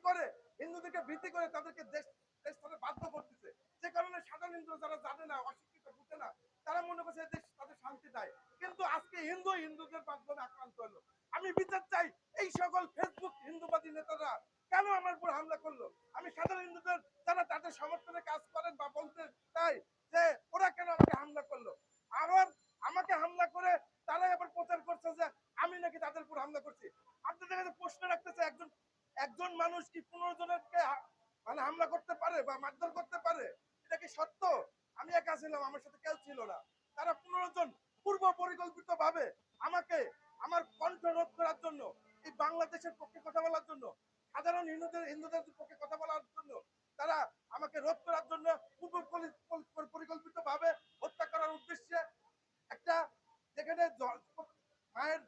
করে হিন্দুদেরকে ভীতি করে তাদেরকে দেশ দেশ থেকে বাধ্য করতেছে। যে কারণে সাধারণ হিন্দু যারা জানে না, অশিক্ষিত, বুঝে না, তারা মনে করছে দেশ তাদের শান্তি নাই। কিন্তু আজকে হিন্দুদের মাধ্যমে আক্রান্ত হলো। আমি বিচার চাই এই সকল ফেসবুক হিন্দুবাদী নেতারা কেন আমার উপর হামলা করলো। আমি সাধারণ হিন্দুদের যারা তাদের সমর্থনে কাজ করেন বা বলতে চাই যে ওরা কেন আমাকে হামলা করলো। আমার আমাকে হামলা করে তারাই আবার প্রচার করছে যে আমি নাকি তাদের উপর হামলা করছি। আপনাদের কাছে প্রশ্ন রাখতেছে, একজন একজন মানুষ কি 15 জনকে মানে হামলা করতে পারে বা মারধর করতে পারে? এটা কি সত্য? আমি একা ছিলাম, আমার সাথে কেউ ছিল না। তারা 15 জন পূর্ব পরিকল্পিত ভাবে আমাকে আমার কণ্ঠ রোধ করার জন্য, এই বাংলাদেশের পক্ষে কথা বলার জন্য, সাধারণ হিন্দুদের পক্ষে কথা বলার জন্য, তারা আমাকে রোধ করার জন্য পূর্ব পরিকল্পিত ভাবে হত্যা করার উদ্দেশ্যে একটা যেখানে মায়ের